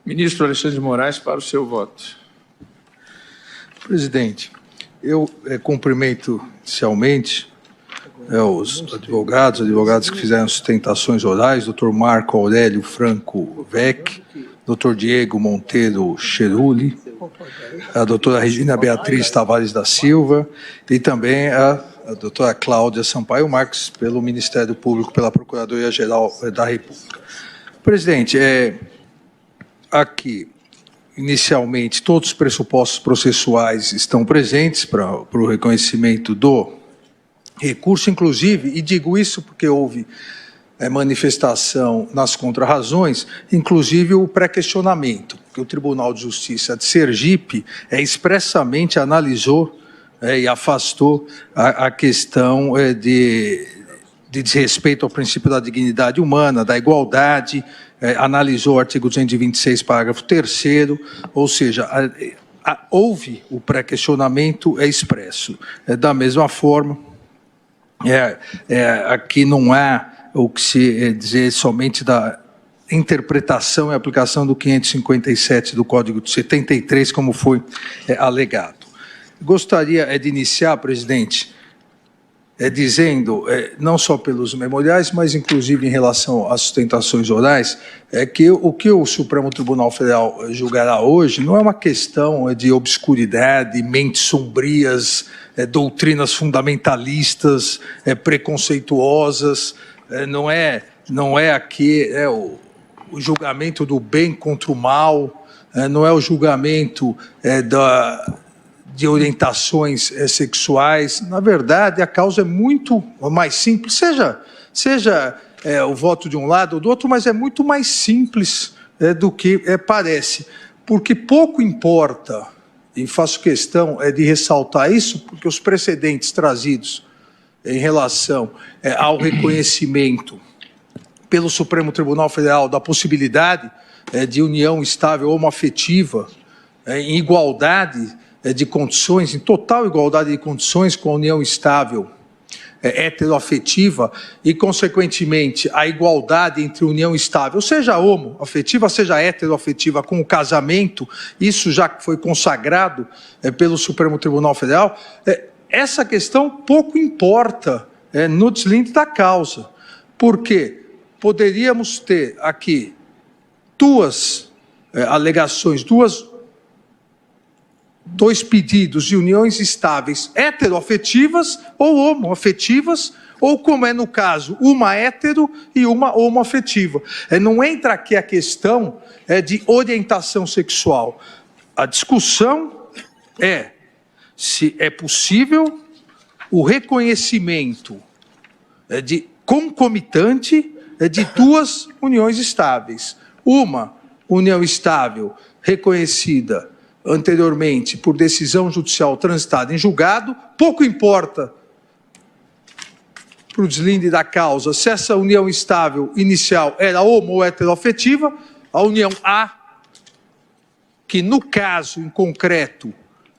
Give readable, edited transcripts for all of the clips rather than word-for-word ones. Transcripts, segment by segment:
Ministro Alexandre de Moraes, para o seu voto. Presidente, eu cumprimento inicialmente os advogados que fizeram sustentações orais, doutor Marco Aurélio Franco Vec, doutor Diego Monteiro Cheruli, a doutora Regina Beatriz Tavares da Silva e também a doutora Cláudia Sampaio Marques, pelo Ministério Público, pela Procuradoria-Geral da República. Presidente, aqui, inicialmente, todos os pressupostos processuais estão presentes para o reconhecimento do recurso, inclusive, e digo isso porque houve manifestação nas contrarrazões, inclusive o pré-questionamento, que o Tribunal de Justiça de Sergipe expressamente analisou e afastou a questão de desrespeito ao princípio da dignidade humana, da igualdade, analisou o artigo 226, parágrafo 3º, ou seja, houve o pré-questionamento expresso. Da mesma forma, aqui não há o que se dizer somente da interpretação e aplicação do 557 do Código de 73, como foi alegado. Gostaria de iniciar, presidente, dizendo, não só pelos memoriais, mas inclusive em relação às sustentações orais, que o que o Supremo Tribunal Federal julgará hoje não é uma questão de obscuridade, mentes sombrias, doutrinas fundamentalistas, preconceituosas, não é aqui o julgamento do bem contra o mal, não é o julgamento de orientações sexuais. Na verdade, a causa é muito mais simples, seja o voto de um lado ou do outro, mas é muito mais simples do que parece, porque pouco importa, e faço questão de ressaltar isso, porque os precedentes trazidos em relação ao reconhecimento pelo Supremo Tribunal Federal da possibilidade de união estável homoafetiva em igualdade de condições, em total igualdade de condições com a união estável heteroafetiva e, consequentemente, a igualdade entre união estável, seja homoafetiva, seja heteroafetiva, com o casamento, isso já foi consagrado pelo Supremo Tribunal Federal, essa questão pouco importa no deslinde da causa, porque poderíamos ter aqui duas alegações, dois pedidos de uniões estáveis heteroafetivas ou homoafetivas, ou, como é no caso, uma hetero e uma homoafetiva. Não entra aqui a questão de orientação sexual. A discussão é se é possível o reconhecimento de concomitante de duas uniões estáveis. Uma união estável reconhecida anteriormente por decisão judicial transitada em julgado, pouco importa para o deslinde da causa se essa união estável inicial era homo ou heteroafetiva, a união A, que no caso em concreto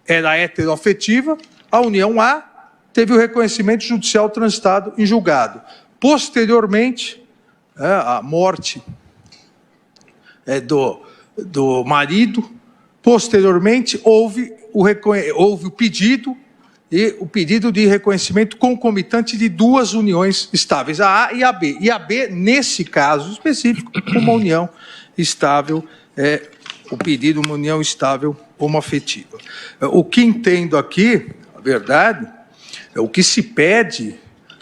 era heteroafetiva, a união A teve o reconhecimento judicial transitado em julgado. Posteriormente, a morte do marido, posteriormente houve o pedido de reconhecimento concomitante de duas uniões estáveis, a A e a B. E a B, nesse caso específico, uma união estável, o pedido de uma união estável homoafetiva. O que entendo aqui, a verdade, o que se pede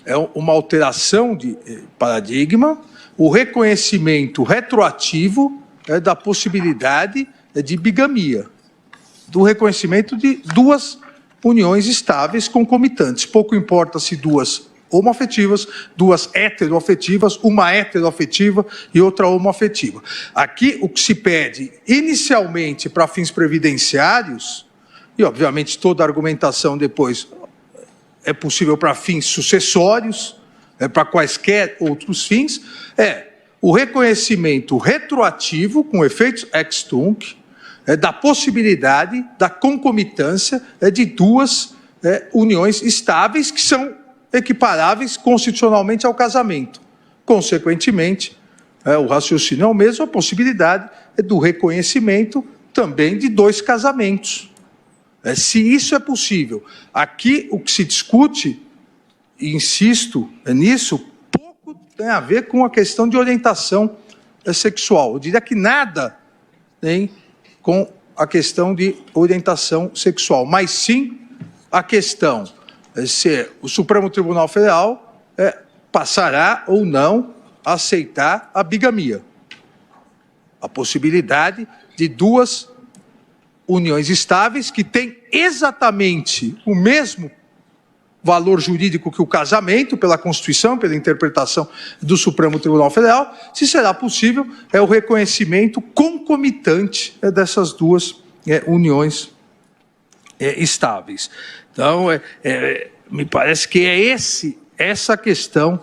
é uma alteração de paradigma, o reconhecimento retroativo da possibilidade de bigamia, do reconhecimento de duas uniões estáveis concomitantes. Pouco importa se duas homoafetivas, duas heteroafetivas, uma heteroafetiva e outra homoafetiva. Aqui, o que se pede inicialmente para fins previdenciários, e obviamente toda argumentação depois é possível para fins sucessórios, para quaisquer outros fins, o reconhecimento retroativo, com efeitos ex tunc, da possibilidade da concomitância de duas uniões estáveis que são equiparáveis constitucionalmente ao casamento. Consequentemente, o raciocínio é o mesmo, a possibilidade do reconhecimento também de 2 casamentos. Se isso é possível. Aqui o que se discute, e insisto nisso, pouco tem a ver com a questão de orientação sexual. Eu diria que nada tem com a questão de orientação sexual, mas sim a questão se o Supremo Tribunal Federal passará ou não a aceitar a bigamia. A possibilidade de 2 uniões estáveis que têm exatamente o mesmo valor jurídico que o casamento, pela Constituição, pela interpretação do Supremo Tribunal Federal, se será possível o reconhecimento concomitante dessas 2 uniões estáveis. Então, me parece que é essa questão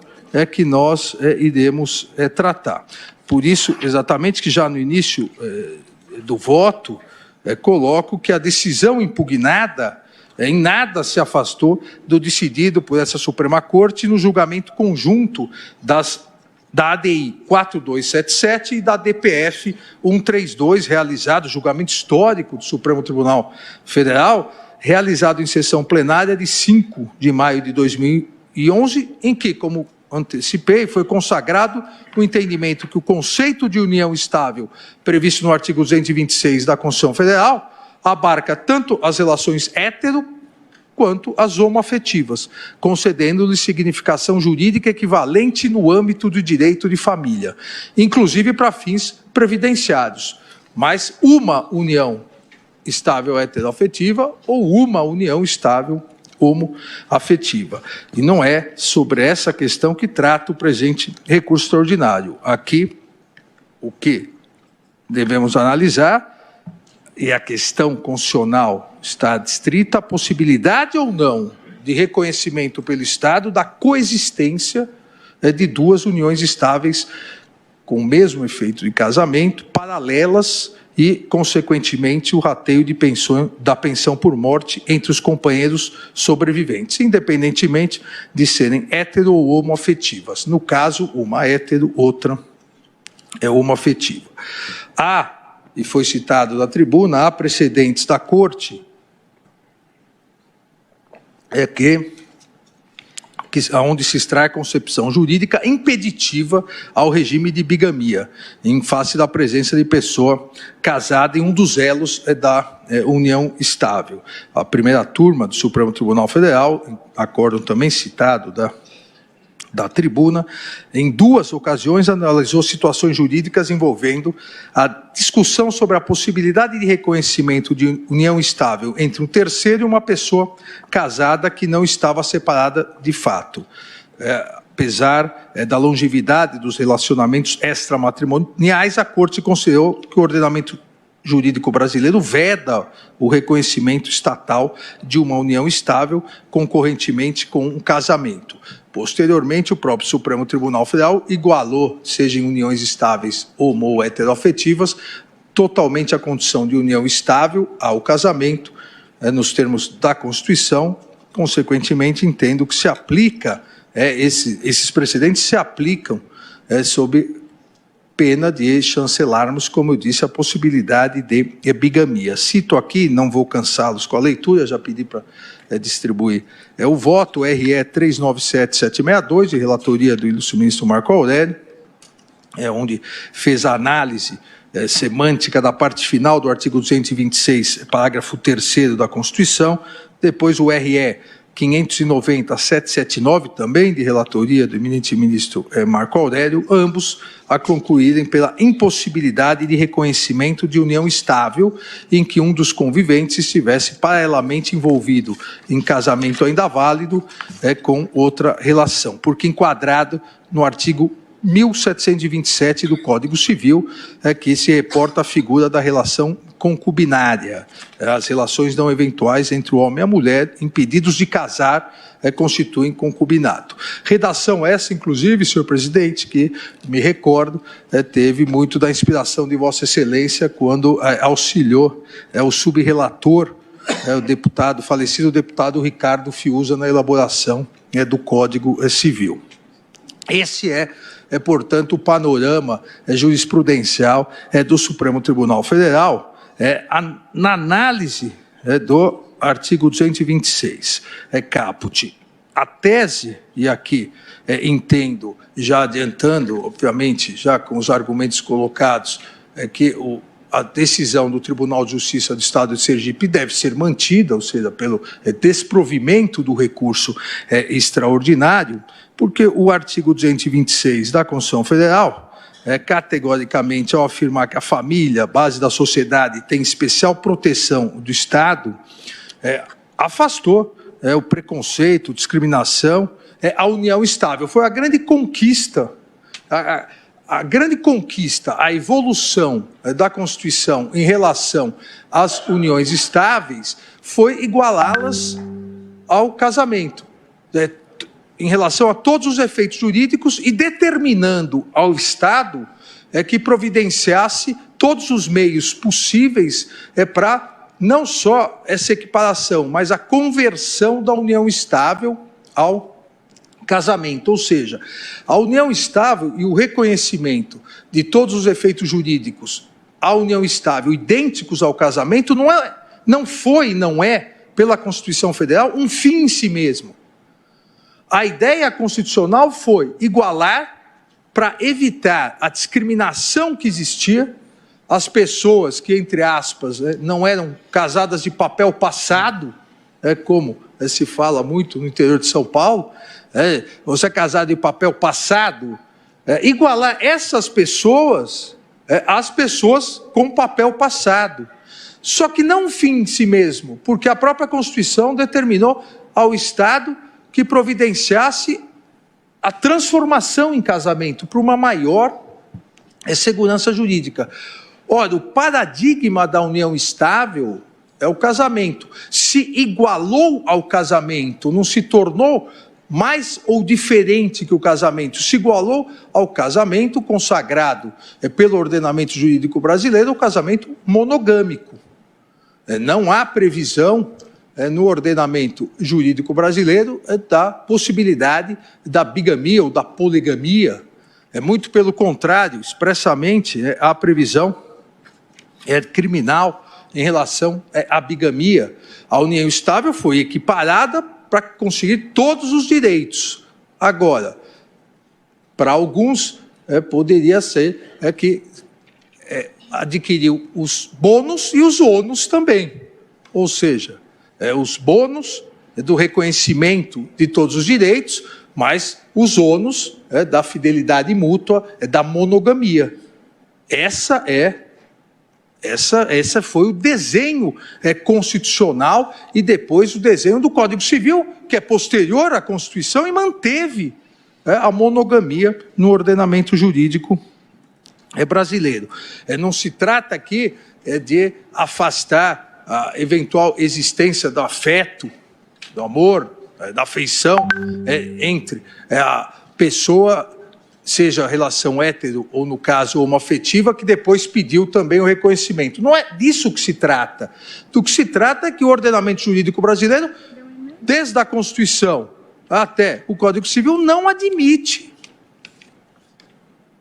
que nós iremos tratar. Por isso, exatamente, que já no início do voto, coloco que a decisão impugnada em nada se afastou do decidido por essa Suprema Corte no julgamento conjunto da ADI 4277 e da DPF 132, realizado, julgamento histórico do Supremo Tribunal Federal, realizado em sessão plenária de 5 de maio de 2011, em que, como antecipei, foi consagrado o entendimento que o conceito de união estável, previsto no artigo 226 da Constituição Federal, abarca tanto as relações hétero quanto as homoafetivas, concedendo-lhe significação jurídica equivalente no âmbito do direito de família, inclusive para fins previdenciários, mas uma união estável heteroafetiva ou uma união estável homoafetiva. E não é sobre essa questão que trata o presente recurso extraordinário. Aqui, o que devemos analisar, e a questão constitucional está adstrita, a possibilidade ou não de reconhecimento pelo Estado da coexistência de 2 uniões estáveis com o mesmo efeito de casamento, paralelas e, consequentemente, o rateio da pensão por morte entre os companheiros sobreviventes, independentemente de serem hétero ou homoafetivas. No caso, uma hétero, outra é homoafetiva. E foi citado na tribuna, há precedentes da Corte, onde se extrai a concepção jurídica impeditiva ao regime de bigamia, em face da presença de pessoa casada em um dos elos da união estável. A primeira turma do Supremo Tribunal Federal, acórdão também citado da tribuna, em 2 ocasiões analisou situações jurídicas envolvendo a discussão sobre a possibilidade de reconhecimento de união estável entre um terceiro e uma pessoa casada que não estava separada de fato. Apesar da longevidade dos relacionamentos extramatrimoniais, a Corte considerou que o ordenamento jurídico brasileiro veda o reconhecimento estatal de uma união estável concorrentemente com um casamento. Posteriormente, o próprio Supremo Tribunal Federal igualou, seja em uniões estáveis ou heteroafetivas, totalmente a condição de união estável ao casamento, nos termos da Constituição. Consequentemente, entendo que se aplica, esses precedentes se aplicam sob pena de chancelarmos, como eu disse, a possibilidade de bigamia. Cito aqui, não vou cansá-los com a leitura, já pedi para distribuir o voto, RE 397762, de relatoria do ilustre ministro Marco Aurélio, onde fez a análise semântica da parte final do artigo 226, parágrafo 3º da Constituição, depois o RE 590-779, também de relatoria do eminente ministro Marco Aurélio, ambos a concluírem pela impossibilidade de reconhecimento de união estável em que um dos conviventes estivesse paralelamente envolvido em casamento ainda válido com outra relação, porque enquadrado no artigo 1727 do Código Civil, que se reporta a figura da relação concubinária, as relações não eventuais entre o homem e a mulher, impedidos de casar, constituem concubinato. Redação essa, inclusive, senhor presidente, que, me recordo, teve muito da inspiração de Vossa Excelência quando auxiliou o subrelator, o falecido deputado Ricardo Fiuza, na elaboração do Código Civil. Esse portanto, o panorama jurisprudencial do Supremo Tribunal Federal na análise do artigo 226, caput. A tese, e aqui entendo, já adiantando, obviamente, já com os argumentos colocados, que a decisão do Tribunal de Justiça do Estado de Sergipe deve ser mantida, ou seja, pelo desprovimento do recurso extraordinário, porque o artigo 226 da Constituição Federal, categoricamente, ao afirmar que a família, a base da sociedade, tem especial proteção do Estado, afastou o preconceito, discriminação, a união estável. Foi a grande conquista, a grande conquista, a evolução da Constituição em relação às uniões estáveis foi igualá-las ao casamento, em relação a todos os efeitos jurídicos e determinando ao Estado que providenciasse todos os meios possíveis para não só essa equiparação, mas a conversão da união estável ao casamento, ou seja, a união estável e o reconhecimento de todos os efeitos jurídicos à união estável idênticos ao casamento não foi e não é, pela Constituição Federal, um fim em si mesmo. A ideia constitucional foi igualar para evitar a discriminação que existia, as pessoas que, entre aspas, não eram casadas de papel passado, como se fala muito no interior de São Paulo, você é casado de papel passado, igualar essas pessoas às pessoas com papel passado. Só que não um fim em si mesmo, porque a própria Constituição determinou ao Estado que providenciasse a transformação em casamento para uma maior segurança jurídica. Ora, o paradigma da união estável é o casamento. Se igualou ao casamento, não se tornou mais ou diferente que o casamento, se igualou ao casamento consagrado pelo ordenamento jurídico brasileiro, o casamento monogâmico. Não há previsão no ordenamento jurídico brasileiro da possibilidade da bigamia ou da poligamia. Muito pelo contrário, expressamente há previsão criminal em relação à bigamia. A união estável foi equiparada para conseguir todos os direitos. Agora, para alguns, poderia ser que adquiriu os bônus e os ônus também. Ou seja, os bônus do reconhecimento de todos os direitos, mas os ônus da fidelidade mútua, da monogamia. Essa foi o desenho constitucional e depois o desenho do Código Civil, que é posterior à Constituição e manteve a monogamia no ordenamento jurídico brasileiro. Não se trata aqui de afastar a eventual existência do afeto, do amor, da afeição entre a pessoa, seja a relação hétero ou, no caso, homoafetiva, que depois pediu também o reconhecimento. Não é disso que se trata. Do que se trata é que o ordenamento jurídico brasileiro, desde a Constituição até o Código Civil, não admite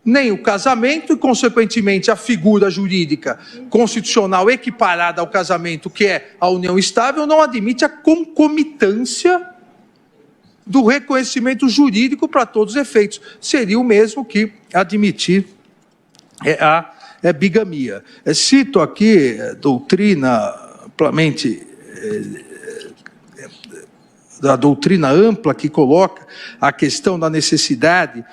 nem o casamento e, consequentemente, a figura jurídica constitucional equiparada ao casamento, que é a união estável, não admite a concomitância do reconhecimento jurídico para todos os efeitos. Seria o mesmo que admitir a bigamia. Cito aqui doutrina amplamente, da doutrina ampla que coloca a questão da necessidade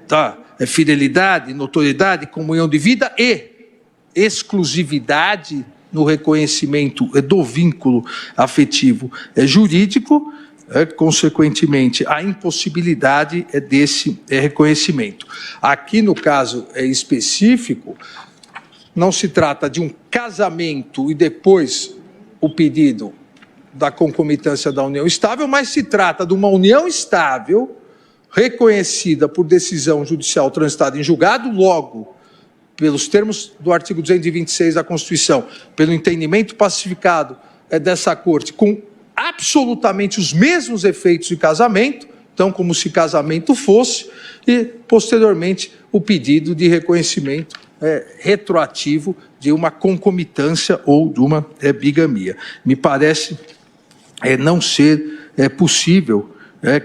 da fidelidade, notoriedade, comunhão de vida e exclusividade no reconhecimento do vínculo afetivo jurídico, consequentemente, a impossibilidade desse reconhecimento. Aqui, no caso específico, não se trata de um casamento e depois o pedido da concomitância da união estável, mas se trata de uma união estável reconhecida por decisão judicial transitada em julgado, logo, pelos termos do artigo 226 da Constituição, pelo entendimento pacificado dessa Corte, com absolutamente os mesmos efeitos de casamento, então como se casamento fosse, e, posteriormente, o pedido de reconhecimento retroativo de uma concomitância ou de uma bigamia. Me parece não ser possível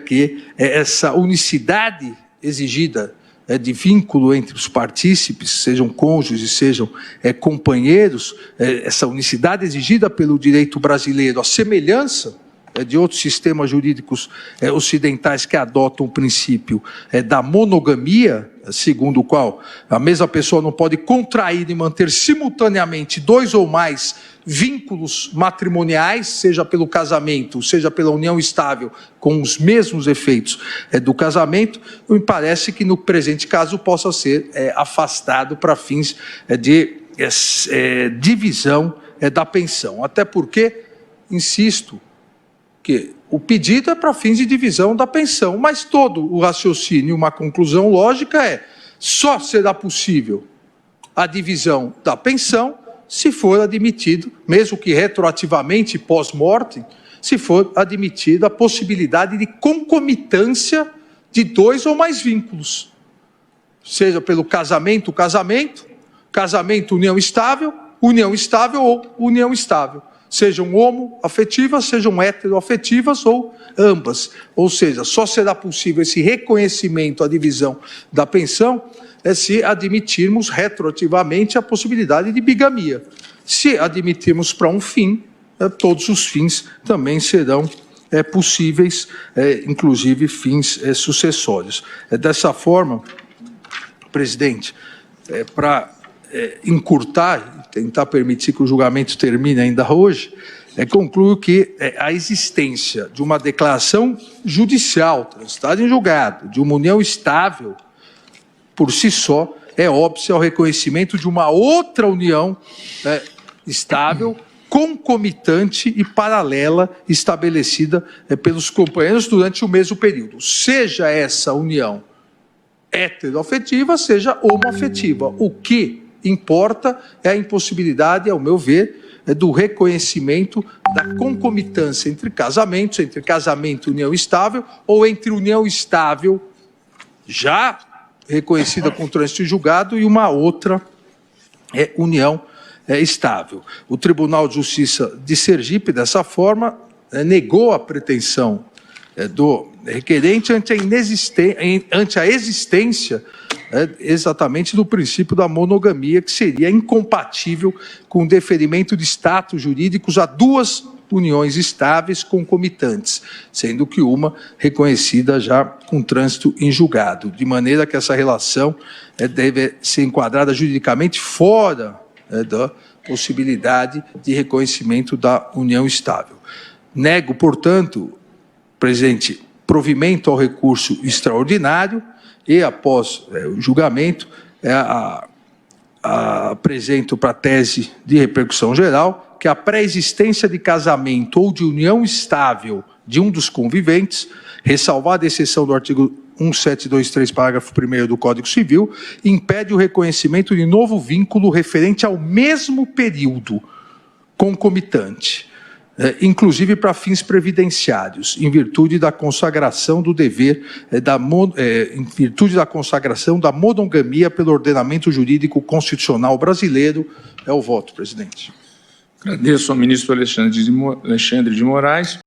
que essa unicidade exigida de vínculo entre os partícipes, sejam cônjuges, sejam companheiros, essa unicidade exigida pelo direito brasileiro, a semelhança de outros sistemas jurídicos ocidentais que adotam o princípio da monogamia, segundo o qual a mesma pessoa não pode contrair e manter simultaneamente 2 ou mais vínculos matrimoniais, seja pelo casamento, seja pela união estável, com os mesmos efeitos do casamento, me parece que no presente caso possa ser afastado para fins de divisão da pensão. Até porque, insisto, que o pedido é para fins de divisão da pensão, mas todo o raciocínio, uma conclusão lógica só será possível a divisão da pensão se for admitido, mesmo que retroativamente, pós-mortem, se for admitida a possibilidade de concomitância de 2 ou mais vínculos, seja pelo casamento, união estável ou união estável. Sejam homoafetivas, sejam heteroafetivas ou ambas. Ou seja, só será possível esse reconhecimento, a divisão da pensão, se admitirmos retroativamente a possibilidade de bigamia. Se admitirmos para um fim, todos os fins também serão possíveis, inclusive fins sucessórios. Dessa forma, presidente, para encurtar, tentar permitir que o julgamento termine ainda hoje, concluo que a existência de uma declaração judicial, transitada em julgado, de uma união estável, por si só, é óbice ao reconhecimento de uma outra união estável, concomitante e paralela, estabelecida pelos companheiros durante o mesmo período. Seja essa união heteroafetiva, seja homoafetiva. O que importa é a impossibilidade, ao meu ver, do reconhecimento da concomitância entre casamentos, entre casamento e união estável, ou entre união estável, já reconhecida com trânsito em julgado, e uma outra união estável. O Tribunal de Justiça de Sergipe, dessa forma, negou a pretensão do requerente ante a existência exatamente do princípio da monogamia, que seria incompatível com o deferimento de status jurídicos a 2 uniões estáveis concomitantes, sendo que uma reconhecida já com trânsito em julgado, de maneira que essa relação deve ser enquadrada juridicamente fora da possibilidade de reconhecimento da união estável. Nego, portanto, presidente, provimento ao recurso extraordinário e, após o julgamento, apresento para a tese de repercussão geral que a pré-existência de casamento ou de união estável de um dos conviventes, ressalvada a exceção do artigo 1723, parágrafo 1º do Código Civil, impede o reconhecimento de novo vínculo referente ao mesmo período concomitante, inclusive para fins previdenciários, em virtude da consagração do dever, em virtude da consagração da monogamia pelo ordenamento jurídico constitucional brasileiro. É o voto, presidente. Agradeço ao ministro Alexandre de Moraes.